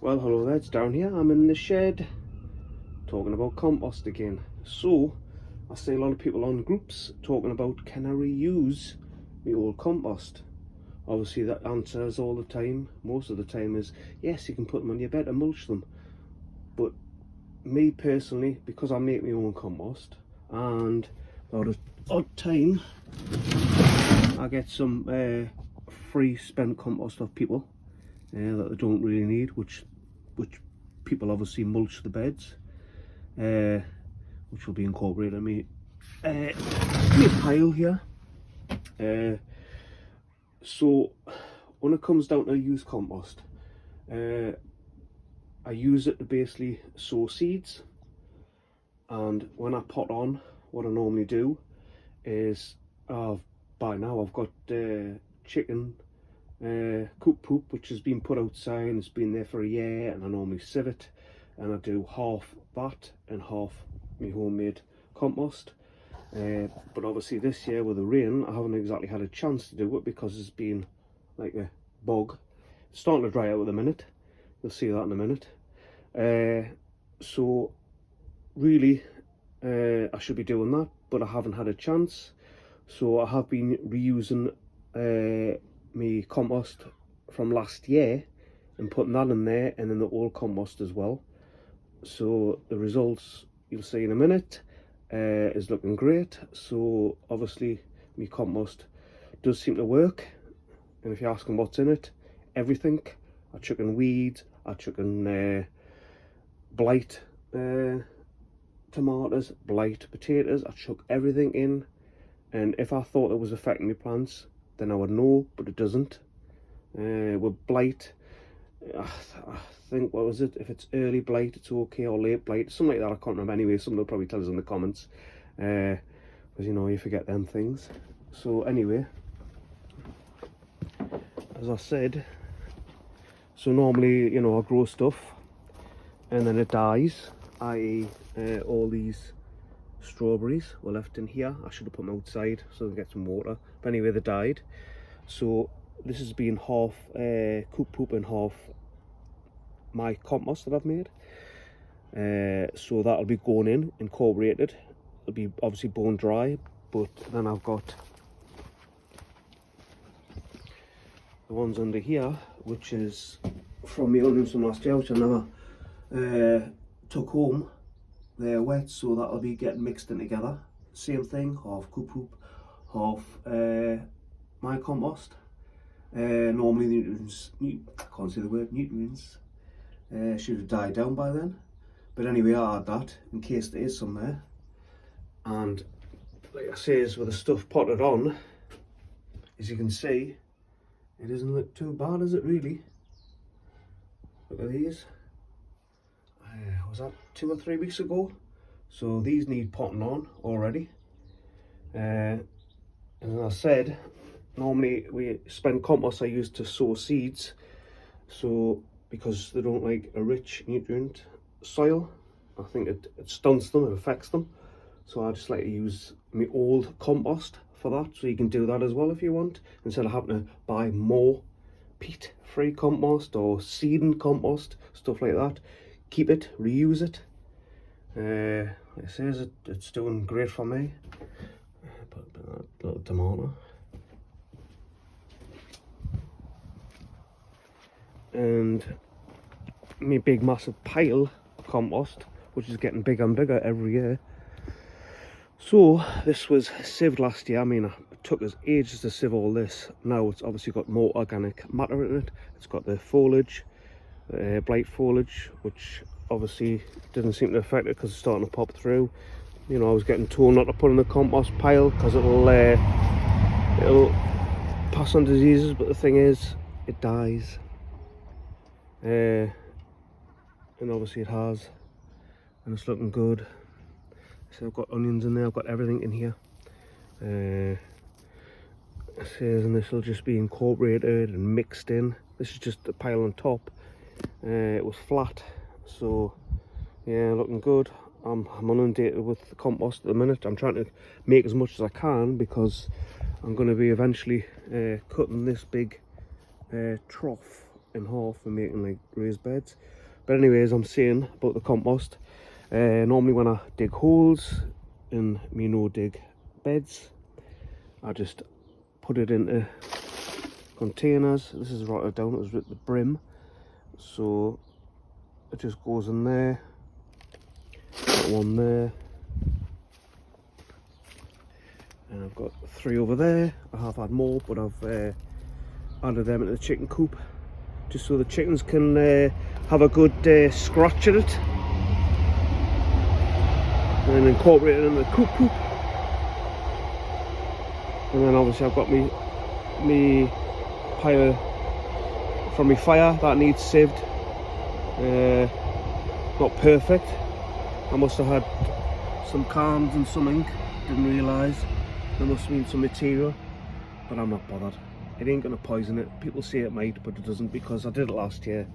Well, hello there, it's down here. I'm in the shed talking about compost again. So, I see a lot of people on groups talking about, can I reuse my old compost? Obviously, that answers all the time, most of the time, is yes, you can put them on your bed and mulch them. But me personally, because I make my own compost, and about an odd time, I get some free spent compost off people that they don't really need, which people obviously mulch the beds, which will be incorporated in my pile here. So when it comes down to used compost, I use it to basically sow seeds, and when I pot on, what I normally do is, by now I've got chicken coop poop which has been put outside and it's been there for a year, and I normally sieve it, and I do half that and half my homemade compost. But obviously this year with the rain, I haven't exactly had a chance to do it because it's been like a bog. It's starting to dry out at the minute, you'll see that in a minute. So really I should be doing that, but I haven't had a chance. So I have been reusing my compost from last year and putting that in there, and then the old compost as well. So the results you'll see in a minute is looking great. So obviously my compost does seem to work, and if you're asking what's in it, everything. I chuck in weeds, I chuck in blight tomatoes, blight potatoes, I chuck everything in, and if I thought it was affecting my plants, then I would know, but it doesn't. With blight, I think, what was it, if it's early blight it's okay, or late blight, something like that, I can't remember. Anyway, someone will probably tell us in the comments, because you know, you forget them things. So anyway, as I said, so normally, you know, I grow stuff and then it dies, i.e. all these strawberries were left in here. I should have put them outside so they get some water, but anyway, they died. So this has been half coop poop and half my compost that I've made. So that'll be going in, incorporated. It'll be obviously bone dry, but then I've got the ones under here, which is from my onions from last year, which I never took home. They're wet, so that'll be getting mixed in together. Same thing, half coop poop, half my compost. Normally the nutrients, I can't say the word, nutrients, should have died down by then. But anyway, I add that in case there is some there. And like I say, with the stuff potted on, as you can see, it doesn't look too bad, is it really? Look at these. Was that 2 or 3 weeks ago? So these need potting on already. And as I said, normally we spend compost I use to sow seeds, so because they don't like a rich nutrient soil, I think it stunts them, it affects them. So I just like to use my old compost for that. So you can do that as well if you want, instead of having to buy more peat free compost or seeding compost, stuff like that. Keep it, reuse it. It says it's doing great for me. Put a bit of that little tomato. And my big massive pile of compost, which is getting bigger and bigger every year. So this was sieved last year. I mean, it took us ages to sieve all this. Now it's obviously got more organic matter in it. It's got the foliage, blight foliage, which obviously didn't seem to affect it because it's starting to pop through. You know, I was getting told not to put in the compost pile because it'll pass on diseases, but the thing is, it dies. And obviously it has, and it's looking good. So I've got onions in there, I've got everything in here. It says, and this will just be incorporated and mixed in. This is just the pile on top. It was flat, so yeah, looking good. I'm inundated with the compost at the minute. I'm trying to make as much as I can because I'm going to be eventually cutting this big trough in half for making like raised beds. But anyways, I'm saying about the compost. Normally when I dig holes in me no dig beds, I just put it into containers. This is rotted down, it was with the brim, so it just goes in there. Got one there, and I've got 3 over there. I have had more, but I've added them into the chicken coop just so the chickens can have a good scratch at it and then incorporate it in the coop poop. And then obviously I've got me pile from my fire that needs saved. Not perfect. I must have had some cans and some ink, didn't realise. There must have been some material, but I'm not bothered. It ain't going to poison it. People say it might, but it doesn't, because I did it last year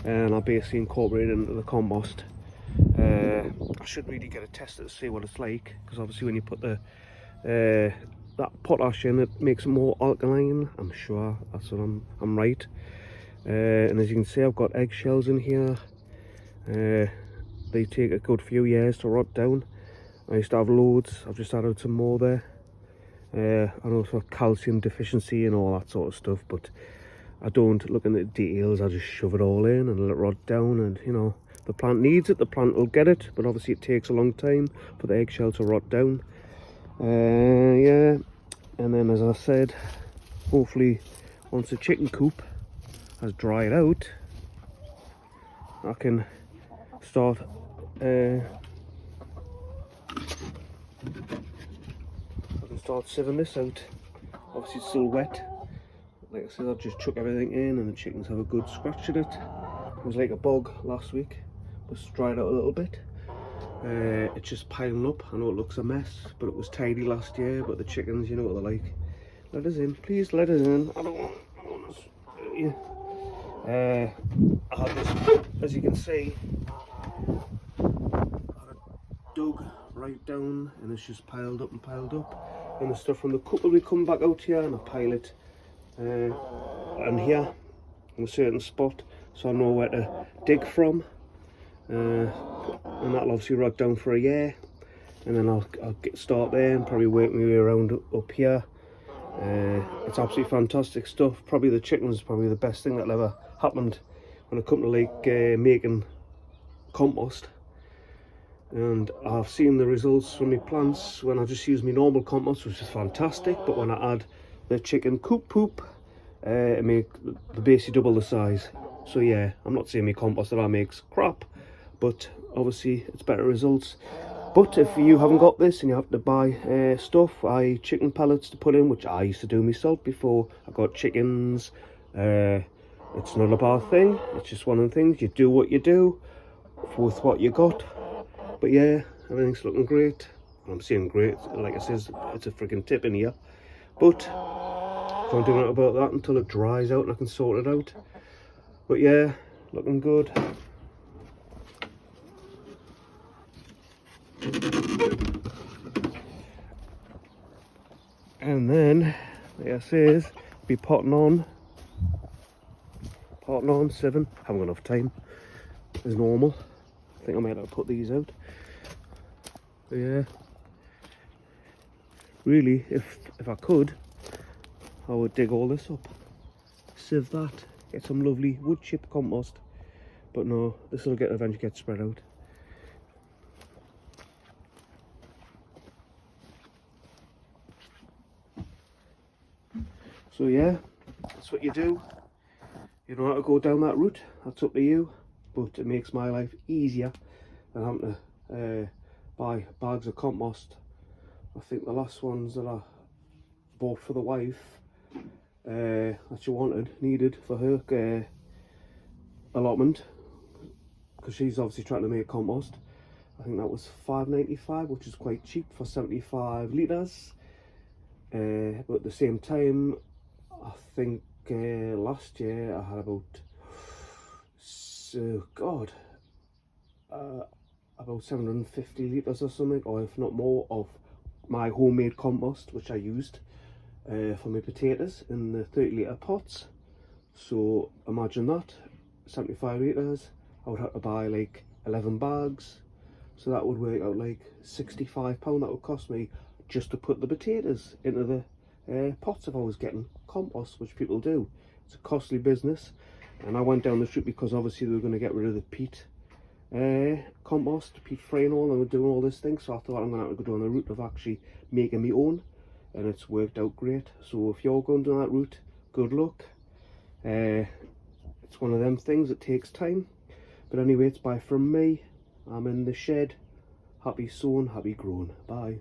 and I basically incorporated it into the compost. I should really get it tested to see what it's like, because obviously when you put the that potash in, it makes it more alkaline. I'm sure that's what I'm right. And as you can see, I've got eggshells in here. They take a good few years to rot down. I used to have loads. I've just added some more there. I know for calcium deficiency and all that sort of stuff, but I don't look into the details. I just shove it all in and let it rot down, and you know, the plant needs it, the plant will get it, but obviously it takes a long time for the eggshell to rot down. Yeah, and then as I said, hopefully once the chicken coop has dried out, I can start sieving this out. Obviously it's still wet. Like I said, I've just chuck everything in and the chickens have a good scratch at it. It was like a bog last week, but it's dried out a little bit. It's just piling up. I know it looks a mess, but it was tidy last year. But the chickens, you know what they're like. Let us in, please let us in. I don't want to hurt you. I had this, as you can see, I had it dug right down and it's just piled up and piled up. And the stuff from the coop will be coming back out here, and I pile it and here in a certain spot, so I know where to dig from. And that'll obviously rot down for a year, and then I'll start there and probably work my way around up here. It's absolutely fantastic stuff. Probably the chickens, probably the best thing that ever happened when it come to like making compost. And I've seen the results from my plants when I just use my normal compost, which is fantastic, but when I add the chicken coop poop, it makes the basically double the size. So yeah, I'm not saying my compost that I make's crap, but obviously it's better results. But if you haven't got this and you have to buy stuff, chicken pellets to put in, which I used to do myself before I got chickens. It's not a bad thing, it's just one of the things. You do what you do with what you got. But yeah, everything's looking great. I'm saying great, like I says, it's a freaking tip in here. But can't do nothing about that until it dries out and I can sort it out. But yeah, looking good. And then, like I says, be potting on 7. Haven't got enough time as normal. I think I might have to put these out. But yeah, really, if I could, I would dig all this up, sieve that, get some lovely wood chip compost. But no, this will eventually get spread out. So yeah, that's what you do. You don't have to go down that route, that's up to you, but it makes my life easier than having to buy bags of compost. I think the last ones that I bought for the wife that she needed for her allotment, because she's obviously trying to make compost. I think that was £5.95, which is quite cheap for 75 litres. But at the same time, I think last year I had about about 750 litres or something, or if not more, of my homemade compost, which I used for my potatoes in the 30 litre pots. So imagine that, 75 litres, I would have to buy like 11 bags. So that would work out like £65 that would cost me just to put the potatoes into the pots if I was getting compost, which people do. It's a costly business, and I went down this route because obviously they were going to get rid of the peat compost, peat free and all, and we're doing all this thing. So I thought I'm going to have to go down the route of actually making my own, and it's worked out great. So if you're going down that route, good luck. It's one of them things that takes time, but anyway, it's bye from me. I'm in the shed. Happy sowing, happy growing. Bye.